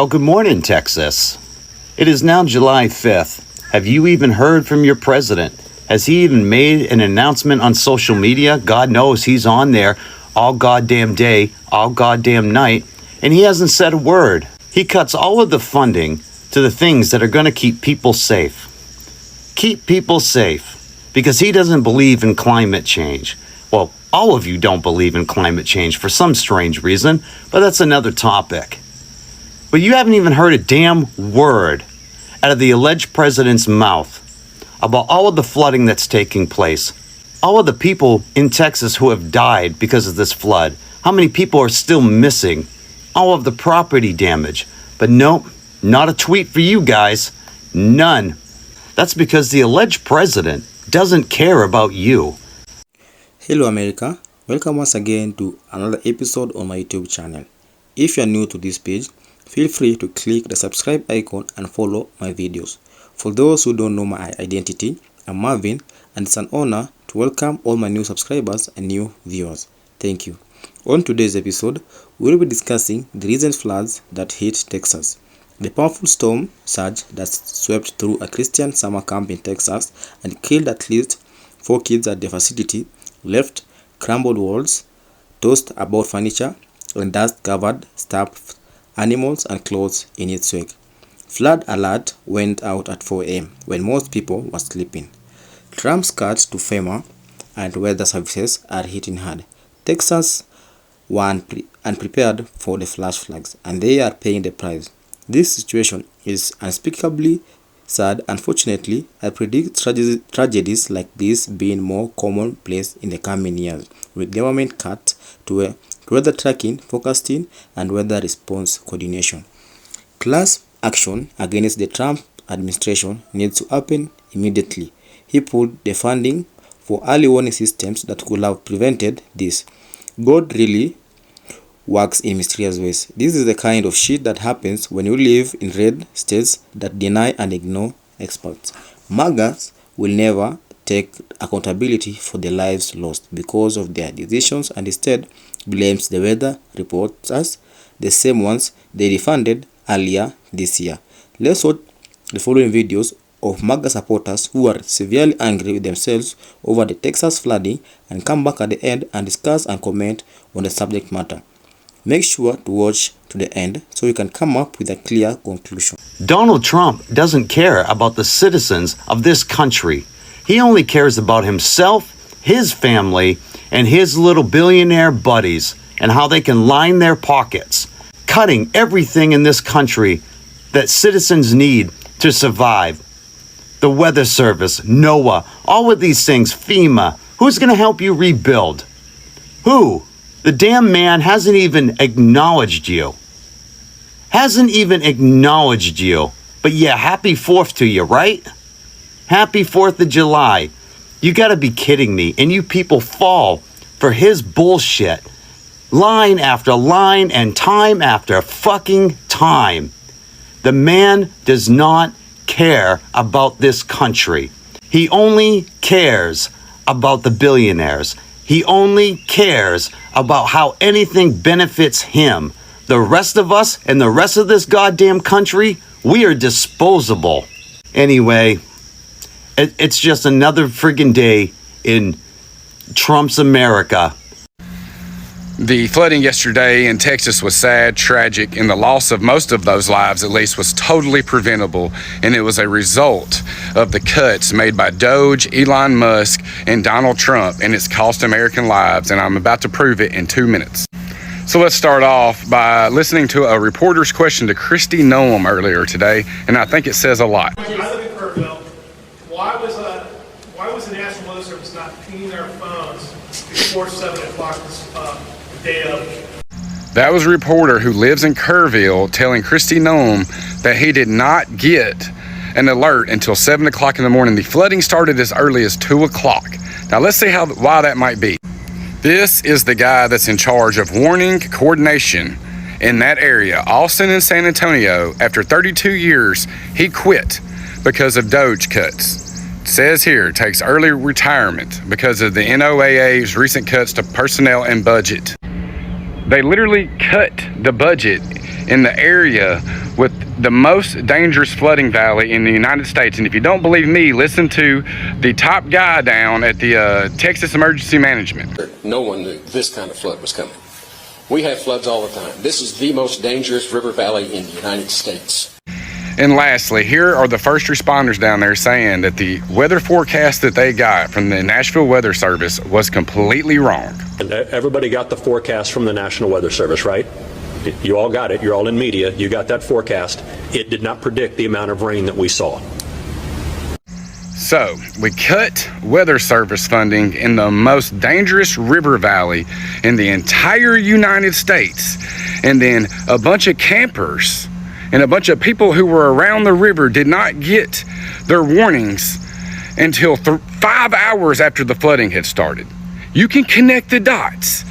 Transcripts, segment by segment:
Oh, good morning, Texas. It is now July 5th. Have you even heard from your president? Has he even made an announcement on social media? God knows he's on there all goddamn day, all goddamn night, and he hasn't said a word. He cuts all of the funding to the things that are going to keep people safe. Keep people safe, because he doesn't believe in climate change. Well, all of you don't believe in climate change for some strange reason, but that's another topic. But you haven't even heard a damn word out of the alleged president's mouth about all of the flooding that's taking place. All of the people in Texas who have died because of this flood. How many people are still missing? All of the property damage. But nope, not a tweet for you guys. None. That's because the alleged president doesn't care about you. Hello America, welcome once again to another episode on my YouTube channel. If you are new to this page, feel free to click the subscribe icon and follow my videos. For those who don't know my identity, I'm Marvin, and it's an honor to welcome all my new subscribers and new viewers. Thank you. On today's episode, we'll be discussing the recent floods that hit Texas. The powerful storm surge that swept through a Christian summer camp in Texas and killed at least 4 kids at the facility, left crumbled walls, tossed about furniture, and dust-covered stuffed animals and clothes in its wake. Flood alert went out at 4 a.m. when most people were sleeping. Trump's cuts to FEMA and weather services are hitting hard. Texans were unprepared for the flash floods, and they are paying the price. This situation is unspeakably sad. Unfortunately, I predict tragedies like this being more commonplace in the coming years, with government cuts to weather tracking, forecasting, and weather response coordination. Class action against the Trump administration needs to happen immediately. He pulled the funding for early warning systems that could have prevented this. God really works in mysterious ways. This is the kind of shit that happens when you live in red states that deny and ignore experts. MAGAs will never take accountability for the lives lost because of their decisions and instead blames the weather reporters, the same ones they defunded earlier this year. Let's watch the following videos of MAGA supporters who are severely angry with themselves over the Texas flooding and come back at the end and discuss and comment on the subject matter. Make sure to watch to the end so you can come up with a clear conclusion. Donald Trump doesn't care about the citizens of this country. He only cares about himself, his family, and his little billionaire buddies and how they can line their pockets, cutting everything in this country that citizens need to survive. The Weather Service, NOAA, all of these things, FEMA. Who's going to help you rebuild? Who? The damn man hasn't even acknowledged you. Hasn't even acknowledged you. But yeah, happy 4th to you, right? Happy 4th of July. You gotta be kidding me. And you people fall for his bullshit. Line after line and time after fucking time. The man does not care about this country. He only cares about the billionaires. He only cares about how anything benefits him. The rest of us and the rest of this goddamn country, we are disposable. Anyway, it's just another friggin' day in Trump's America. The flooding yesterday in Texas was sad, tragic, and the loss of most of those lives, at least, was totally preventable, and it was a result of the cuts made by Doge, Elon Musk, and Donald Trump, and it's cost American lives, and I'm about to prove it in 2 minutes. So let's start off by listening to a reporter's question to Kristi Noem earlier today, and I think it says a lot. I live in Kerrville. Why was the National Weather Service not pinging their phones before 7 o'clock this day of? That was a reporter who lives in Kerrville telling Kristi Noem that he did not get an alert until 7 o'clock in the morning. The flooding started as early as 2 o'clock. Now let's see why that might be. This is the guy that's in charge of warning coordination in that area, Austin and San Antonio. After 32 years, he quit because of Doge cuts. It says here, takes early retirement because of the NOAA's recent cuts to personnel and budget. They literally cut the budget in the area with the most dangerous flooding valley in the United States. And if you don't believe me, listen to the top guy down at the Texas Emergency Management. No one knew this kind of flood was coming. We have floods all the time. This is the most dangerous river valley in the United States. And lastly, here are the first responders down there saying that the weather forecast that they got from the Nashville Weather Service was completely wrong. And everybody got the forecast from the National Weather Service, right? You all got it. You're all in media. You got that forecast. It did not predict the amount of rain that we saw. So we cut weather service funding in the most dangerous river valley in the entire United States. And then a bunch of campers and a bunch of people who were around the river did not get their warnings until 5 hours after the flooding had started. You can connect the dots.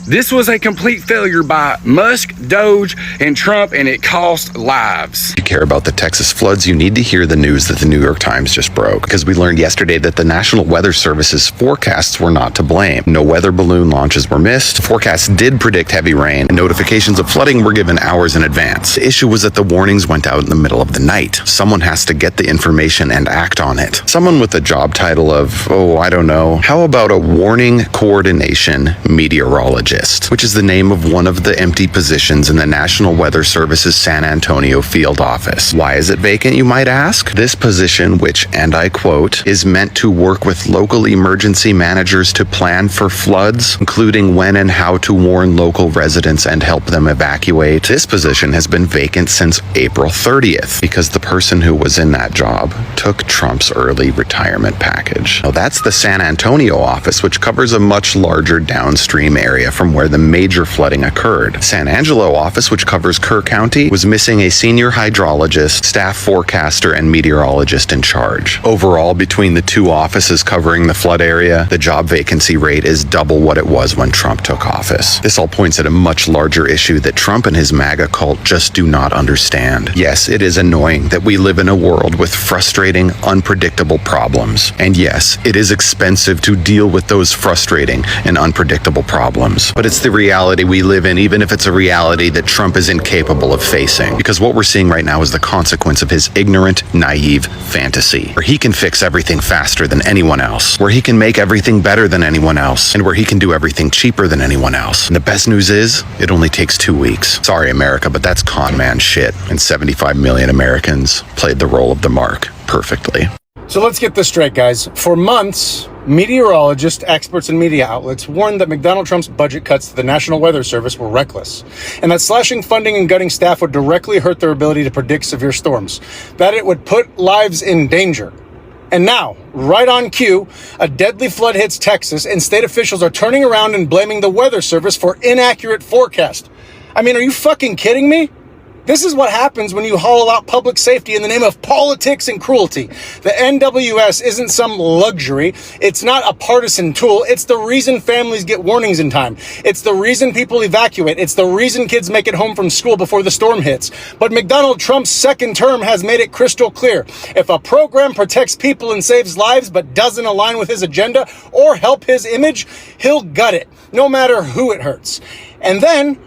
This was a complete failure by Musk, Doge, and Trump, and it cost lives. If you care about the Texas floods, you need to hear the news that the New York Times just broke, because we learned yesterday that the National Weather Service's forecasts were not to blame. No weather balloon launches were missed. The forecasts did predict heavy rain, and notifications of flooding were given hours in advance. The issue was that the warnings went out in the middle of the night. Someone has to get the information and act on it. Someone with a job title of, I don't know, how about a warning coordination meteorologist? Which is the name of one of the empty positions in the National Weather Service's San Antonio field office. Why is it vacant, you might ask? This position, which, and I quote, is meant to work with local emergency managers to plan for floods, including when and how to warn local residents and help them evacuate. This position has been vacant since April 30th because the person who was in that job took Trump's early retirement package. Now, that's the San Antonio office, which covers a much larger downstream area from where the major flooding occurred. San Angelo office, which covers Kerr County, was missing a senior hydrologist, staff forecaster, and meteorologist in charge. Overall, between the two offices covering the flood area, the job vacancy rate is double what it was when Trump took office. This all points at a much larger issue that Trump and his MAGA cult just do not understand. Yes, it is annoying that we live in a world with frustrating, unpredictable problems. And yes, it is expensive to deal with those frustrating and unpredictable problems. But it's the reality we live in, even if it's a reality that Trump is incapable of facing. Because what we're seeing right now is the consequence of his ignorant, naive fantasy, where he can fix everything faster than anyone else, where he can make everything better than anyone else, and where he can do everything cheaper than anyone else. And the best news is, it only takes 2 weeks. Sorry, America, but that's con man shit. And 75 million Americans played the role of the mark perfectly. So let's get this straight, guys. For months, meteorologists, experts, and media outlets warned that Donald Trump's budget cuts to the National Weather Service were reckless, and that slashing funding and gutting staff would directly hurt their ability to predict severe storms, that it would put lives in danger. And now, right on cue, a deadly flood hits Texas, and state officials are turning around and blaming the Weather Service for inaccurate forecast. I mean, are you fucking kidding me? This is what happens when you hollow out public safety in the name of politics and cruelty. The NWS isn't some luxury. It's not a partisan tool. It's the reason families get warnings in time. It's the reason people evacuate. It's the reason kids make it home from school before the storm hits. But Donald Trump's second term has made it crystal clear. If a program protects people and saves lives but doesn't align with his agenda or help his image, he'll gut it, no matter who it hurts. And then,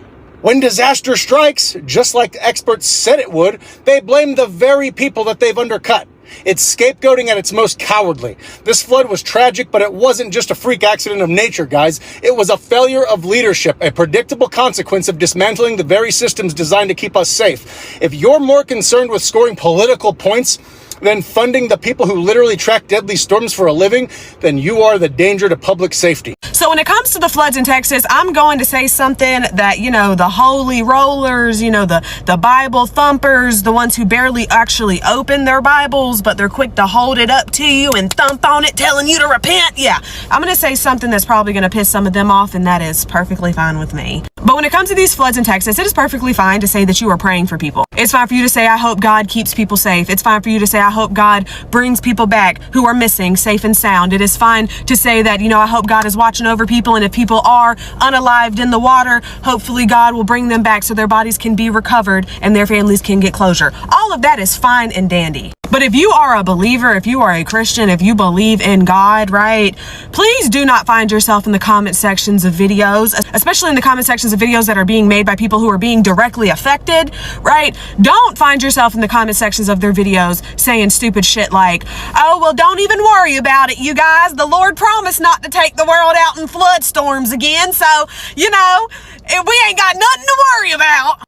when disaster strikes, just like the experts said it would, they blame the very people that they've undercut. It's scapegoating at its most cowardly. This flood was tragic, but it wasn't just a freak accident of nature, guys. It was a failure of leadership, a predictable consequence of dismantling the very systems designed to keep us safe. If you're more concerned with scoring political points than funding the people who literally track deadly storms for a living, then you are the danger to public safety. So when it comes to the floods in Texas, I'm going to say something that, the holy rollers, the Bible thumpers, the ones who barely actually open their Bibles, but they're quick to hold it up to you and thump on it, telling you to repent. Yeah, I'm going to say something that's probably going to piss some of them off, and that is perfectly fine with me. But when it comes to these floods in Texas, it is perfectly fine to say that you are praying for people. It's fine for you to say, I hope God keeps people safe. It's fine for you to say, I hope God brings people back who are missing safe and sound. It is fine to say that, I hope God is watching over people, and if people are unalived in the water, hopefully God will bring them back so their bodies can be recovered and their families can get closure. All of that is fine and dandy. But if you are a believer, if you are a Christian, if you believe in God, right, please do not find yourself in the comment sections of videos, especially in the comment sections of videos that are being made by people who are being directly affected, right? Don't find yourself in the comment sections of their videos saying stupid shit like, oh, well, don't even worry about it, you guys. The Lord promised not to take the world out in flood storms again, so, you know, we ain't got nothing to worry about.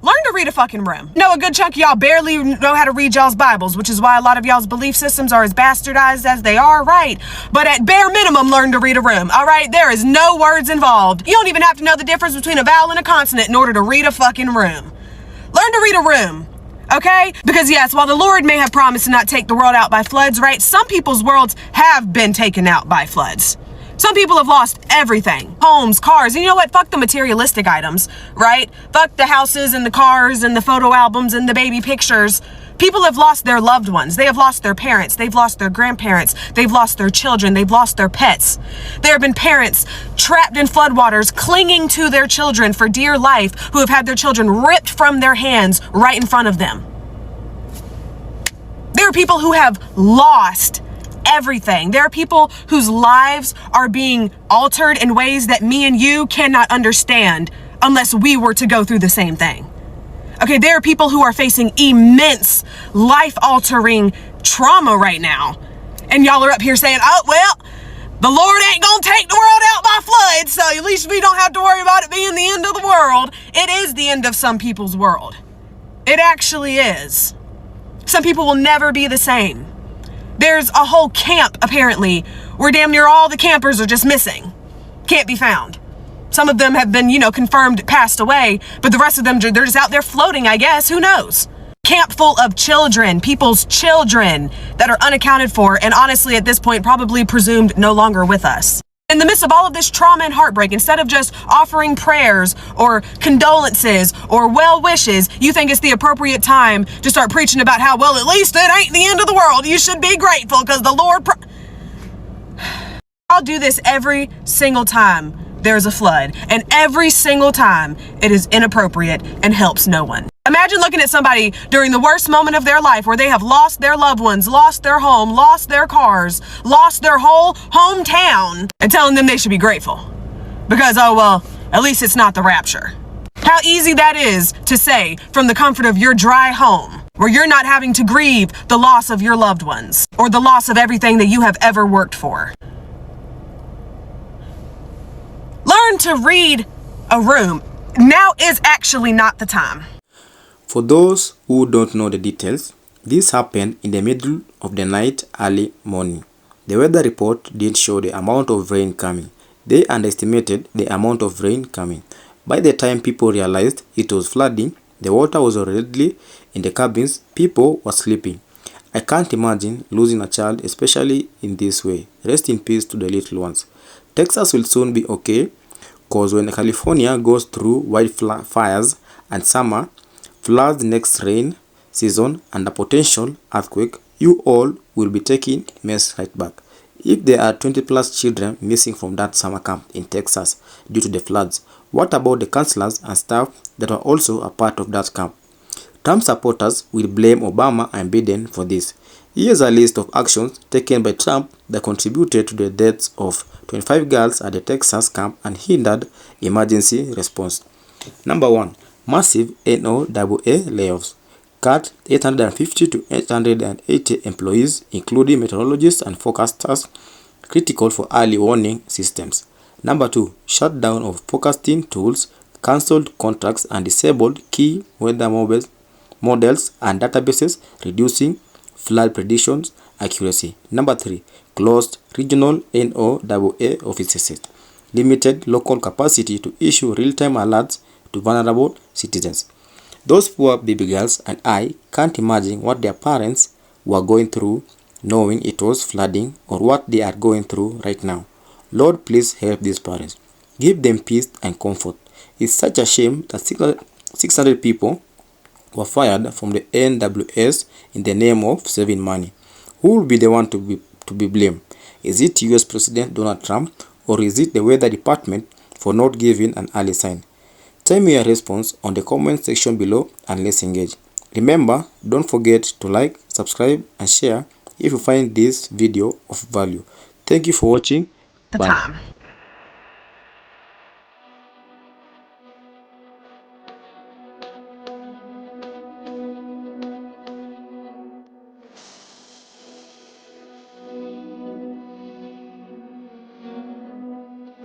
Learn to read a fucking room. No, a good chunk of y'all barely know how to read y'all's Bibles, which is why a lot of y'all's belief systems are as bastardized as they are, right? But at bare minimum, learn to read a room, all right? There is no words involved. You don't even have to know the difference between a vowel and a consonant in order to read a fucking room. Learn to read a room, okay? Because yes, while the Lord may have promised to not take the world out by floods, right? Some people's worlds have been taken out by floods. Some people have lost everything. Homes, cars, and you know what? Fuck the materialistic items, right? Fuck the houses and the cars and the photo albums and the baby pictures. People have lost their loved ones. They have lost their parents. They've lost their grandparents. They've lost their children. They've lost their pets. There have been parents trapped in floodwaters clinging to their children for dear life who have had their children ripped from their hands right in front of them. There are people who have lost everything. There are people whose lives are being altered in ways that me and you cannot understand unless we were to go through the same thing. Okay, there are people who are facing immense life-altering trauma right now. And y'all are up here saying, oh, well, the Lord ain't gonna take the world out by flood, so at least we don't have to worry about it being the end of the world. It is the end of some people's world. It actually is. Some people will never be the same. There's a whole camp, apparently, where damn near all the campers are just missing. Can't be found. Some of them have been, you know, confirmed passed away, but the rest of them, they're just out there floating, I guess. Who knows? Camp full of children, people's children that are unaccounted for, and honestly, at this point, probably presumed no longer with us. In the midst of all of this trauma and heartbreak, instead of just offering prayers or condolences or well wishes, you think it's the appropriate time to start preaching about how, well, at least it ain't the end of the world. You should be grateful because the Lord... I'll do this every single time there's a flood, and every single time it is inappropriate and helps no one. Imagine looking at somebody during the worst moment of their life where they have lost their loved ones, lost their home, lost their cars, lost their whole hometown, and telling them they should be grateful. Because, oh, well, at least it's not the rapture. How easy that is to say from the comfort of your dry home, where you're not having to grieve the loss of your loved ones or the loss of everything that you have ever worked for. Learn to read a room. Now is actually not the time. For those who don't know the details, this happened in the middle of the night, early morning. The weather report didn't show the amount of rain coming. They underestimated the amount of rain coming. By the time people realized it was flooding, the water was already in the cabins. People were sleeping. I can't imagine losing a child, especially in this way. Rest in peace to the little ones. Texas will soon be okay, cause when California goes through wildfires and summer, floods next rain season and a potential earthquake, you all will be taking mess right back. If there are 20 plus children missing from that summer camp in Texas due to the floods, what about the counselors and staff that were also a part of that camp? Trump supporters will blame Obama and Biden for this. Here's a list of actions taken by Trump that contributed to the deaths of 25 girls at the Texas camp and hindered emergency response. Number 1. Massive NOAA layoffs. Cut 850 to 880 employees, including meteorologists and forecasters, critical for early warning systems. Number 2. Shutdown of forecasting tools, cancelled contracts and disabled key weather models and databases, reducing flood predictions accuracy. Number 3. Closed regional NOAA offices, limited local capacity to issue real-time alerts to vulnerable citizens. Those poor baby girls and I can't imagine what their parents were going through knowing it was flooding or what they are going through right now. Lord, please help these parents. Give them peace and comfort. It's such a shame that 600 people were fired from the NWS in the name of saving money. Who will be the one to be blamed? Is it US President Donald Trump or is it the Weather Department for not giving an early sign? Tell me your response on the comment section below and let's engage. Remember, don't forget to like, subscribe and share if you find this video of value. Thank you for watching. The time.